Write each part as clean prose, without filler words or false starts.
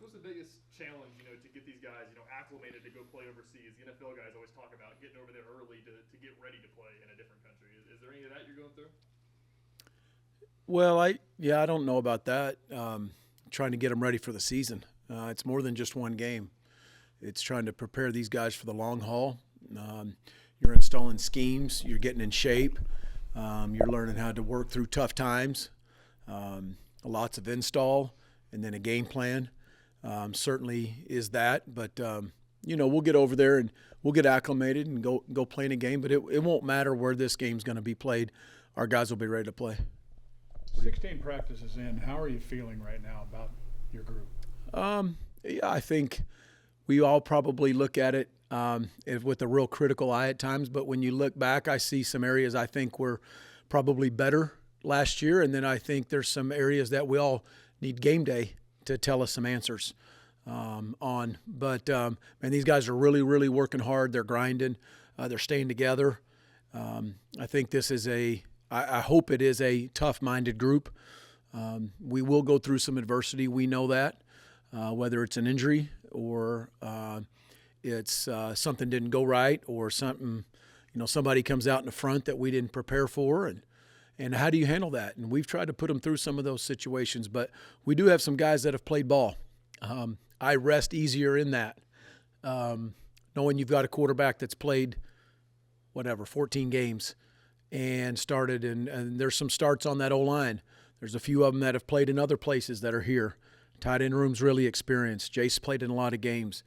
what's the biggest challenge, to get these guys, acclimated to go play overseas? The NFL guys always talk about getting over there early to get ready to play in a different country. Is there any of that you're going through? Well, I don't know about that. Trying to get them ready for the season. It's more than just one game. It's trying to prepare these guys for the long haul. You're installing schemes. You're getting in shape. You're learning how to work through tough times. Lots of install and then a game plan. Certainly is that. But, we'll get over there and we'll get acclimated and go play in a game. But it won't matter where this game's going to be played. Our guys will be ready to play. 16 practices in. How are you feeling right now about your group? Yeah, I think we all probably look at it with a real critical eye at times. But when you look back, I see some areas I think were probably better last year. And then I think there's some areas that we all need game day to tell us some answers on. But, man, these guys are really, really working hard. They're grinding. They're staying together. I think this is I hope it is a tough-minded group. We will go through some adversity. We know that, whether it's an injury or it's something didn't go right or something, somebody comes out in the front that we didn't prepare for. And how do you handle that? And we've tried to put them through some of those situations. But we do have some guys that have played ball. I rest easier in that, knowing you've got a quarterback that's played, 14 games. And started, and there's some starts on that O-line. There's a few of them that have played in other places that are here. Tight end room's really experienced. Jace played in a lot of games.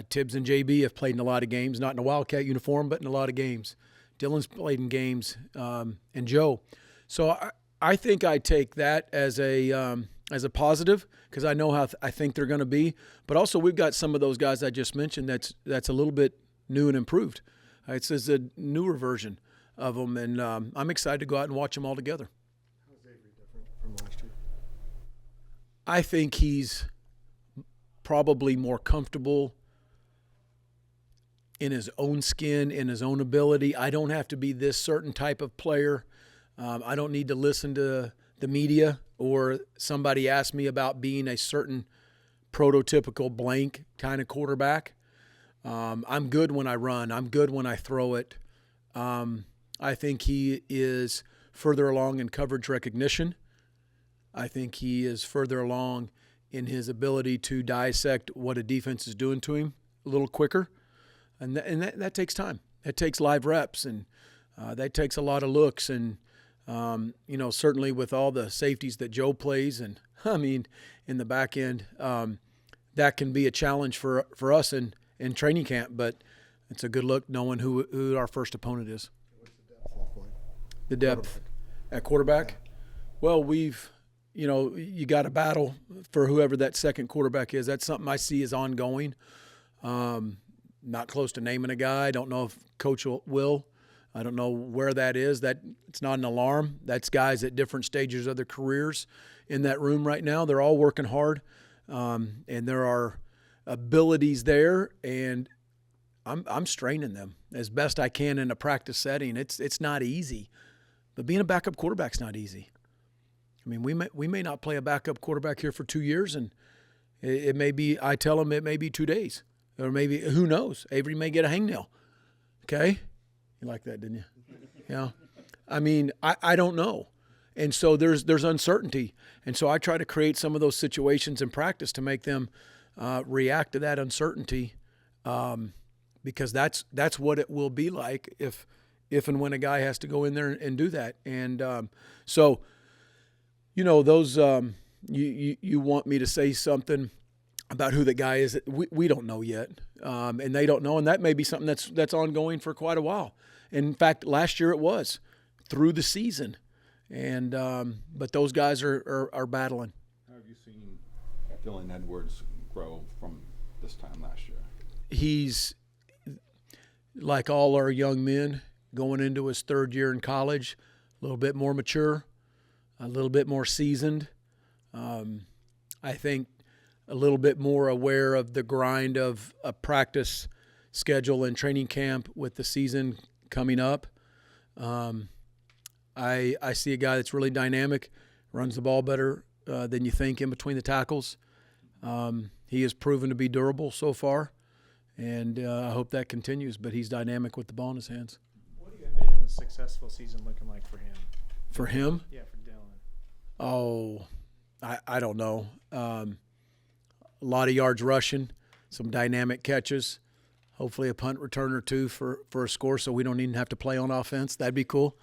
Tibbs and JB have played in a lot of games, not in a Wildcat uniform, but in a lot of games. Dylan's played in games, and Joe. So I think I take that as a positive because I know how I think they're going to be. But also we've got some of those guys I just mentioned that's a little bit new and improved. It's a newer version of them, and I'm excited to go out and watch them all together. How's Avery different from last year? I think he's probably more comfortable in his own skin, in his own ability. I don't have to be this certain type of player. I don't need to listen to the media or somebody ask me about being a certain prototypical blank kind of quarterback. I'm good when I run. I'm good when I throw it. I think he is further along in coverage recognition. I think he is further along in his ability to dissect what a defense is doing to him a little quicker. And that takes time. That takes live reps, and that takes a lot of looks. And, certainly with all the safeties that Joe plays, and, in the back end, that can be a challenge for us in training camp. But it's a good look knowing who our first opponent is. The depth at quarterback? Well, you got to battle for whoever that second quarterback is. That's something I see as ongoing. Not close to naming a guy. I don't know if Coach will. I don't know where that is. It's not an alarm. That's guys at different stages of their careers in that room right now. They're all working hard, and there are abilities there, and I'm straining them as best I can in a practice setting. It's not easy. But being a backup quarterback's not easy. We may not play a backup quarterback here for 2 years, and it may be, I tell them it may be 2 days. Or maybe, who knows? Avery may get a hangnail. Okay? You like that, didn't you? Yeah. I don't know. And so there's uncertainty. And so I try to create some of those situations in practice to make them react to that uncertainty because that's what it will be like if and when a guy has to go in there and do that. And those you want me to say something about who the guy is. We don't know yet, and they don't know, and that may be something that's ongoing for quite a while. In fact, last year it was through the season, and but those guys are battling. How have you seen Dylan Edwards grow from this time last year? He's like all our young men going into his third year in college, a little bit more mature, a little bit more seasoned. I think a little bit more aware of the grind of a practice schedule and training camp with the season coming up. I see a guy that's really dynamic, runs the ball better than you think in between the tackles. He has proven to be durable so far, and I hope that continues. But he's dynamic with the ball in his hands. What do you envision a successful season looking like for him? For him? Yeah, for Dylan. Oh, I don't know. A lot of yards rushing, some dynamic catches, hopefully a punt return or two for a score so we don't even have to play on offense. That'd be cool.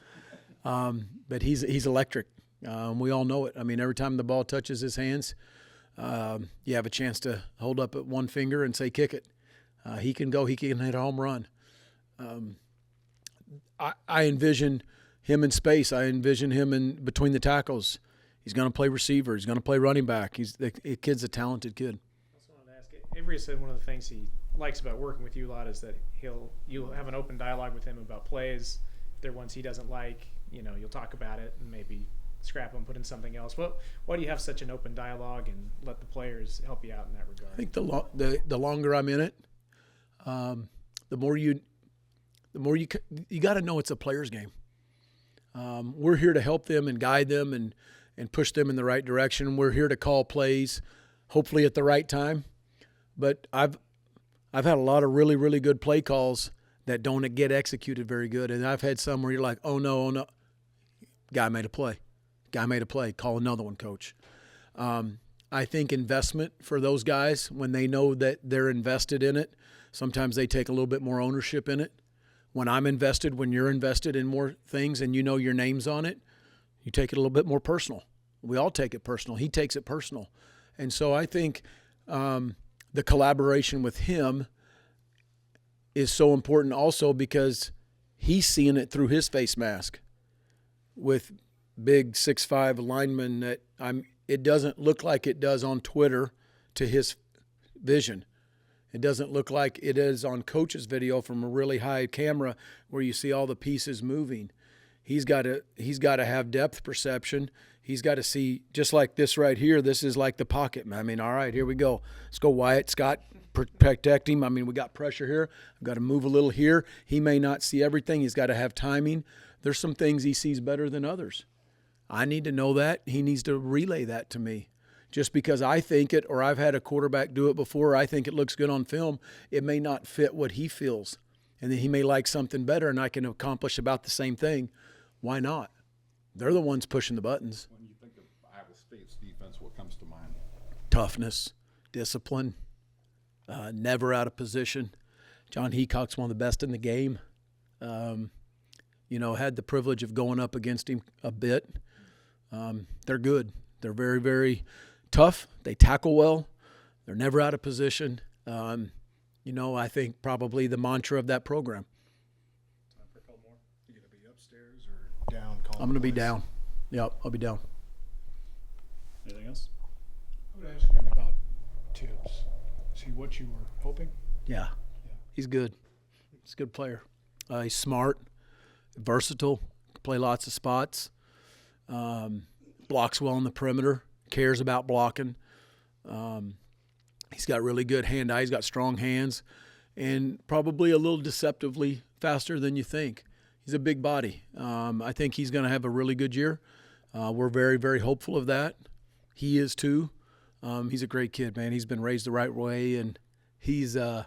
But he's electric. We all know it. I mean, every time the ball touches his hands, you have a chance to hold up at one finger and say, kick it. He can go. He can hit a home run. I envision him in space. I envision him in between the tackles. He's going to play receiver. He's going to play running back. The kid's a talented kid. I also wanted to ask, Avery said one of the things he likes about working with you a lot is that you'll have an open dialogue with him about plays. If there are ones he doesn't like, you'll talk about it and maybe scrap them, put in something else. Why do you have such an open dialogue and let the players help you out in that regard? I think the longer I'm in it, the more you got to know it's a player's game. We're here to help them and guide them and push them in the right direction. We're here to call plays, hopefully at the right time. But I've had a lot of really, really good play calls that don't get executed very good. And I've had some where you're like, oh no. Guy made a play. Call another one, coach. I think investment for those guys, when they know that they're invested in it, sometimes they take a little bit more ownership in it. When I'm invested, when you're invested in more things and you know your name's on it, you take it a little bit more personal. We all take it personal. He takes it personal. And so I think the collaboration with him is so important also because he's seeing it through his face mask with big 6'5" linemen that it doesn't look like it does on Twitter to his vision. It doesn't look like it is on coach's video from a really high camera where you see all the pieces moving. He's got to have depth perception. He's got to see, just like this right here, this is like the pocket. I mean, all right, here we go. Let's go, Wyatt. Scott, protect him. I mean, we got pressure here. I've got to move a little here. He may not see everything. He's got to have timing. There's some things he sees better than others. I need to know that. He needs to relay that to me. Just because I think it or I've had a quarterback do it before, or I think it looks good on film, it may not fit what he feels. And then he may like something better and I can accomplish about the same thing. Why not? They're the ones pushing the buttons. When you think of Iowa State's defense, what comes to mind? Toughness, discipline, never out of position. John Heacock's one of the best in the game. Had the privilege of going up against him a bit. They're good. They're very, very tough. They tackle well. They're never out of position. I think probably the mantra of that program. Time for a couple more. You going to be upstairs or down? I'm going to be down. Yep, I'll be down. Anything else? I would ask you about Tibbs. Is he what you were hoping? Yeah. He's good. He's a good player. He's smart, versatile, can play lots of spots, blocks well on the perimeter, cares about blocking. He's got really good hand-eye. He's got strong hands and probably a little deceptively faster than you think. He's a big body. I think he's going to have a really good year. We're very, very hopeful of that. He is too. He's a great kid, man. He's been raised the right way, and he's, I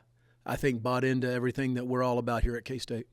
think, bought into everything that we're all about here at K-State.